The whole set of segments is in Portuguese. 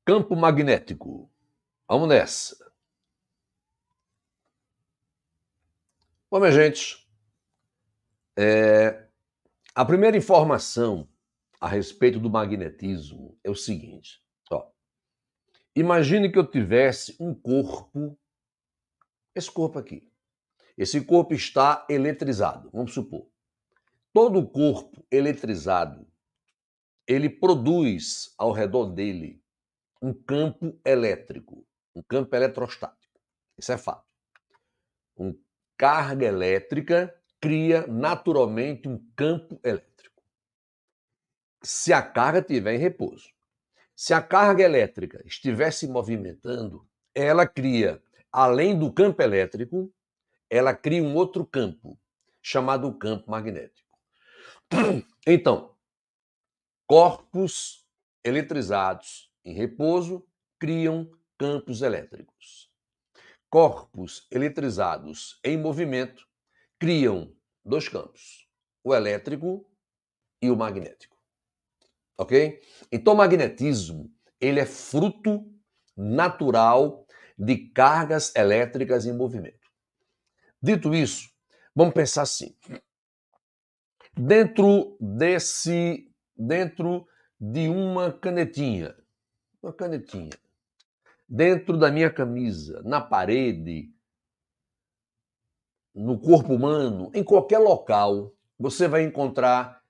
Campo magnético. Vamos nessa. Bom, minha gente, a primeira informação a respeito do magnetismo é o seguinte. Imagine que eu tivesse um corpo, esse corpo aqui. Esse corpo está eletrizado, vamos supor. Todo corpo eletrizado, ele produz ao redor dele um campo elétrico, um campo eletrostático. Isso é fato. Uma carga elétrica cria naturalmente um campo elétrico. Se a carga estiver em repouso. Se a carga elétrica estiver se movimentando, ela cria, além do campo elétrico, ela cria um outro campo, chamado campo magnético. Então, corpos eletrizados em repouso criam campos elétricos. Corpos eletrizados em movimento criam dois campos, o elétrico e o magnético. Ok? Então, o magnetismo, ele é fruto natural de cargas elétricas em movimento. Dito isso, vamos pensar assim. Dentro de uma canetinha, dentro da minha camisa, na parede, no corpo humano, em qualquer local, você vai encontrar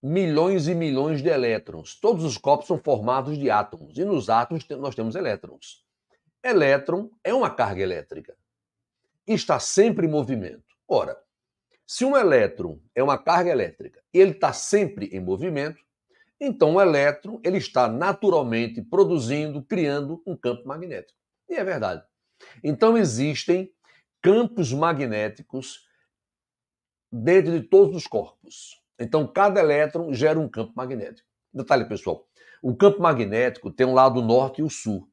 milhões e milhões de elétrons. Todos os corpos são formados de átomos, e nos átomos nós temos elétrons. Elétron é uma carga elétrica e está sempre em movimento. Ora, se um elétron é uma carga elétrica e ele está sempre em movimento, então o elétron ele está naturalmente produzindo, criando um campo magnético. E é verdade. Então existem campos magnéticos dentro de todos os corpos. Então cada elétron gera um campo magnético. Detalhe, pessoal, o campo magnético tem um lado norte e o sul.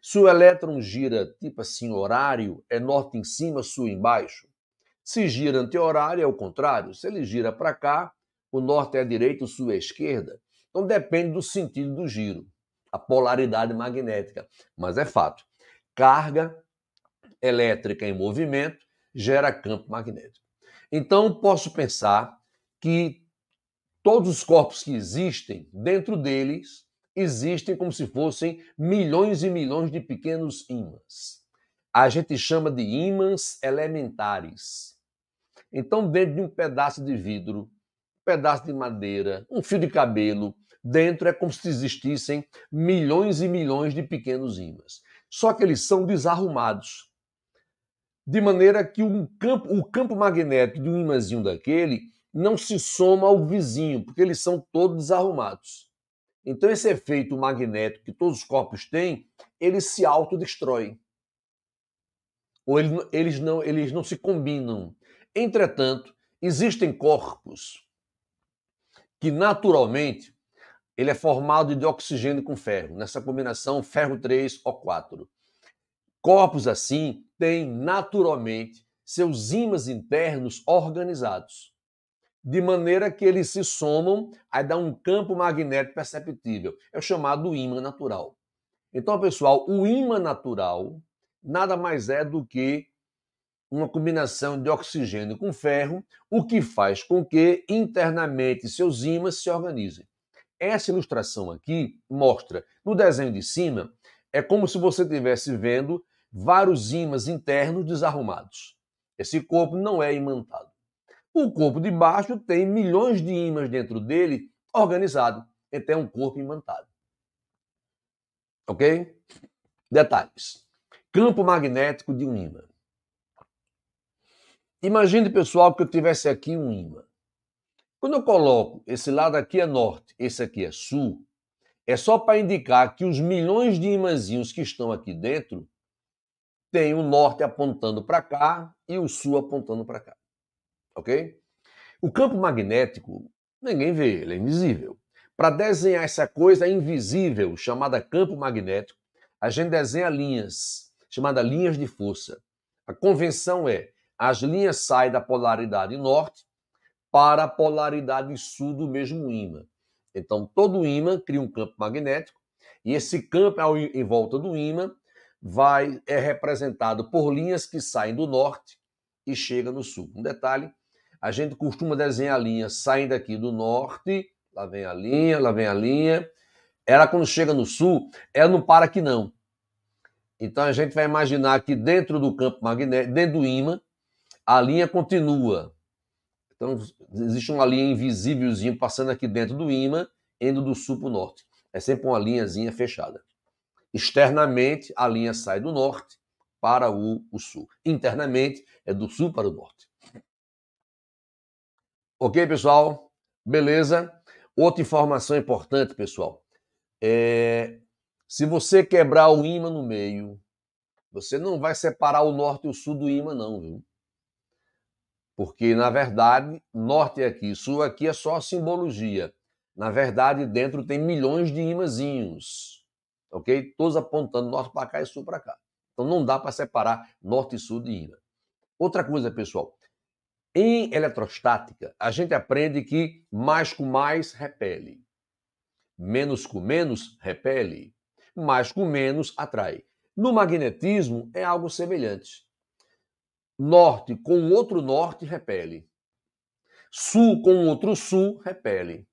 Se o elétron gira tipo assim horário, é norte em cima, sul embaixo. Se gira anti-horário, é o contrário. Se ele gira para cá, o norte é a direita, o sul é a esquerda. Então depende do sentido do giro, a polaridade magnética. Mas é fato, carga elétrica em movimento gera campo magnético. Então posso pensar que todos os corpos que existem, dentro deles, existem como se fossem milhões e milhões de pequenos ímãs. A gente chama de ímãs elementares. Então, dentro de um pedaço de vidro, um pedaço de madeira, um fio de cabelo, dentro é como se existissem milhões e milhões de pequenos ímãs. Só que eles são desarrumados. De maneira que o campo magnético de um ímãzinho daquele não se soma ao vizinho, porque eles são todos desarrumados. Então, esse efeito magnético que todos os corpos têm, ele se autodestrói. Ou eles não se combinam. Entretanto, existem corpos que naturalmente ele é formado de oxigênio com ferro, nessa combinação ferro 3O4. Corpos assim têm naturalmente seus ímãs internos organizados, de maneira que eles se somam, aí dá um campo magnético perceptível. É o chamado ímã natural. Então, pessoal, o ímã natural nada mais é do que uma combinação de oxigênio com ferro, o que faz com que internamente seus ímãs se organizem. Essa ilustração aqui mostra, no desenho de cima, é como se você estivesse vendo vários ímãs internos desarrumados. Esse corpo não é imantado. O corpo de baixo tem milhões de ímãs dentro dele organizado. Então é um corpo imantado. Ok? Detalhes. Campo magnético de um ímã. Imagine, pessoal, que eu tivesse aqui um ímã. Quando eu coloco esse lado aqui é norte, esse aqui é sul, é só para indicar que os milhões de ímãzinhos que estão aqui dentro têm o norte apontando para cá e o sul apontando para cá. Ok? O campo magnético, ninguém vê, ele é invisível. Para desenhar essa coisa invisível, chamada campo magnético, a gente desenha linhas, chamadas linhas de força. A convenção é, As linhas saem da polaridade norte para a polaridade sul do mesmo ímã. Então, todo ímã cria um campo magnético, e esse campo em volta do ímã é representado por linhas que saem do norte e chegam no sul. Um detalhe, a gente costuma desenhar linhas saindo aqui do norte, lá vem a linha, lá vem a linha. Ela, quando chega no sul, ela não para aqui não. Então, a gente vai imaginar que dentro do campo magnético, dentro do ímã, a linha continua. Então, existe uma linha invisívelzinha passando aqui dentro do ímã, indo do sul para o norte. É sempre uma linhazinha fechada. Externamente, a linha sai do norte para o sul. Internamente, é do sul para o norte. Ok, pessoal? Beleza? Outra informação importante, pessoal. Se você quebrar o ímã no meio, você não vai separar o norte e o sul do ímã, não, viu? Porque, na verdade, norte é aqui, sul aqui é só a simbologia. Na verdade, dentro tem milhões de ímãzinhos, ok? Todos apontando norte para cá e sul para cá. Então, não dá para separar norte e sul de ímã. Outra coisa, pessoal. Em eletrostática, a gente aprende que mais com mais repele. Menos com menos repele. Mais com menos atrai. No magnetismo, é algo semelhante. Norte com outro norte repele. Sul com outro sul repele.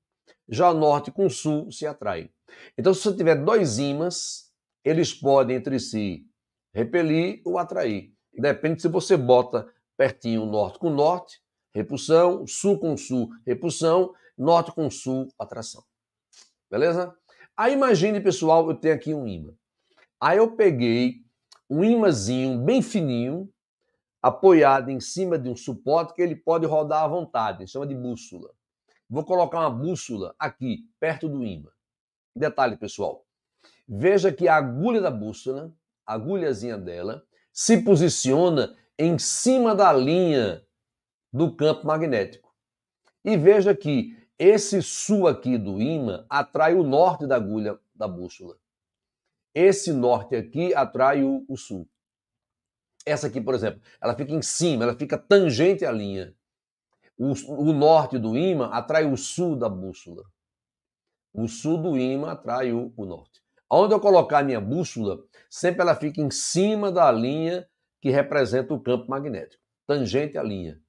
Já norte com sul se atrai. Então, se você tiver dois ímãs, eles podem entre si repelir ou atrair. Depende se você bota pertinho norte com norte, repulsão, sul com sul, repulsão, norte com sul, atração. Beleza? Aí imagine, pessoal, eu tenho aqui um ímã. Aí eu peguei um ímãzinho bem fininho, apoiado em cima de um suporte que ele pode rodar à vontade, chama de bússola. Vou colocar uma bússola aqui, perto do ímã. Detalhe, pessoal. Veja que a agulha da bússola, a agulhazinha dela, se posiciona em cima da linha do campo magnético. E veja que esse sul aqui do ímã atrai o norte da agulha da bússola. Esse norte aqui atrai o sul. Essa aqui, por exemplo, ela fica em cima, ela fica tangente à linha. O norte do ímã atrai o sul da bússola. O sul do ímã atrai o norte. Onde eu colocar a minha bússola, sempre ela fica em cima da linha que representa o campo magnético, tangente à linha.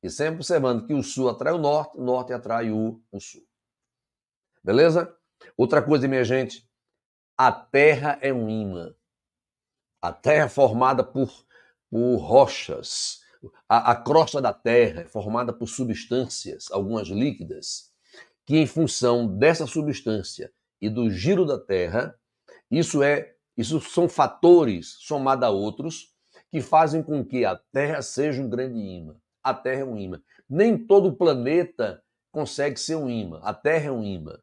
E sempre observando que o sul atrai o norte atrai o sul. Beleza? Outra coisa, minha gente, a Terra é um ímã. A Terra é formada por rochas. A crosta da Terra é formada por substâncias, algumas líquidas, que em função dessa substância e do giro da Terra, isso são fatores somados a outros que fazem com que a Terra seja um grande ímã. A Terra é um ímã. Nem todo planeta consegue ser um ímã. A Terra é um ímã.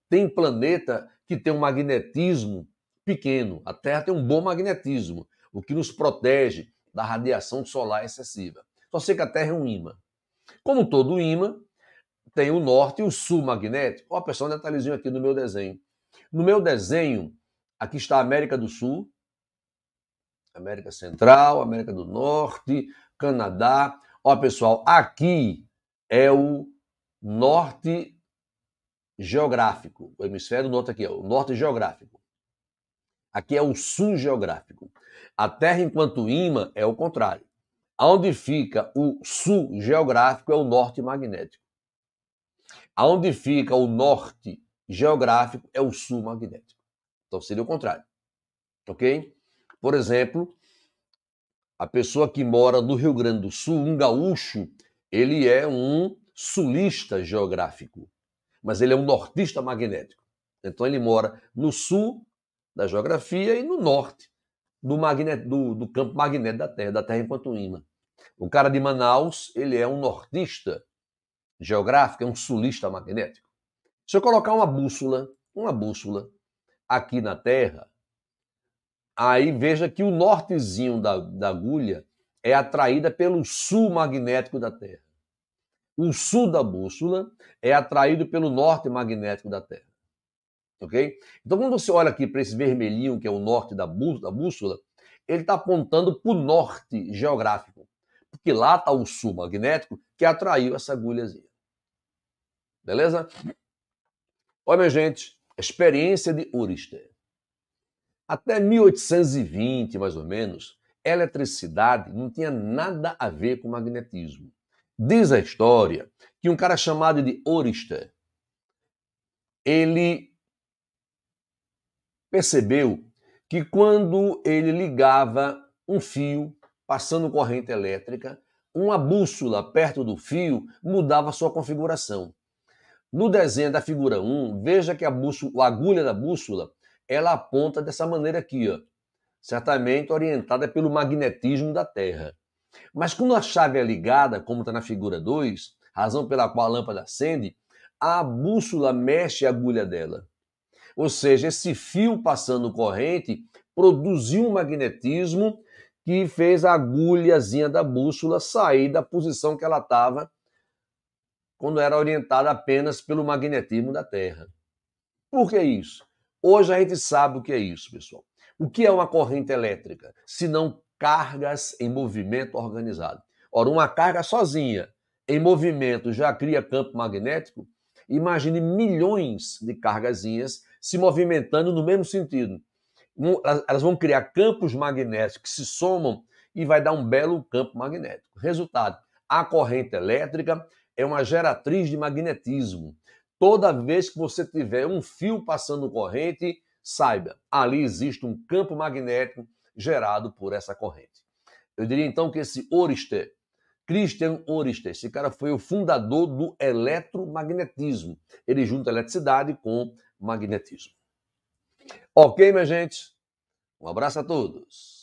Tem planeta que tem um magnetismo pequeno. A Terra tem um bom magnetismo, o que nos protege da radiação solar excessiva. Só sei que a Terra é um ímã. Como todo ímã, tem o norte e o sul magnético. Ó, pessoal, um detalhezinho aqui no meu desenho. No meu desenho, aqui está a América do Sul, América Central, América do Norte, Canadá. Ó, pessoal, aqui é o norte geográfico. O hemisfério norte aqui é o norte geográfico. Aqui é o sul geográfico. A Terra, enquanto ímã, é o contrário. Onde fica o sul geográfico é o norte magnético. Onde fica o norte geográfico é o sul magnético. Então seria o contrário. Ok? Por exemplo, a pessoa que mora no Rio Grande do Sul, um gaúcho, ele é um sulista geográfico, mas ele é um nortista magnético. Então ele mora no sul da geografia e no norte do campo magnético da Terra enquanto ímã. O cara de Manaus, ele é um nortista geográfico, é um sulista magnético. Se eu colocar uma bússola aqui na Terra, aí veja que o nortezinho da agulha é atraída pelo sul magnético da Terra. O sul da bússola é atraído pelo norte magnético da Terra. Ok? Então, quando você olha aqui para esse vermelhinho, que é o norte da bússola, ele está apontando para o norte geográfico. porque lá está o sul magnético que atraiu essa agulhazinha. Beleza? Olha, minha gente, experiência de Oersted. Até 1820, mais ou menos, eletricidade não tinha nada a ver com magnetismo. Diz a história que um cara chamado de Oersted, ele percebeu que quando ele ligava um fio passando corrente elétrica, uma bússola perto do fio mudava sua configuração. No desenho da figura 1, veja que a agulha da bússola, ela aponta dessa maneira aqui, ó, certamente orientada pelo magnetismo da Terra. Mas quando a chave é ligada, como está na figura 2, razão pela qual a lâmpada acende, a bússola mexe a agulha dela. Ou seja, esse fio passando corrente produziu um magnetismo que fez a agulhazinha da bússola sair da posição que ela estava quando era orientada apenas pelo magnetismo da Terra. Por que isso? Hoje a gente sabe o que é isso, pessoal. O que é uma corrente elétrica? Se não cargas em movimento organizado. Ora, uma carga sozinha em movimento já cria campo magnético. Imagine milhões de cargazinhas se movimentando no mesmo sentido. Elas vão criar campos magnéticos que se somam e vai dar um belo campo magnético. Resultado, a corrente elétrica é uma geratriz de magnetismo. Toda vez que você tiver um fio passando corrente, saiba, ali existe um campo magnético gerado por essa corrente. Eu diria então que esse Oersted, Christian Oersted, esse cara foi o fundador do eletromagnetismo. Ele junta eletricidade com magnetismo. Ok, minha gente? Um abraço a todos.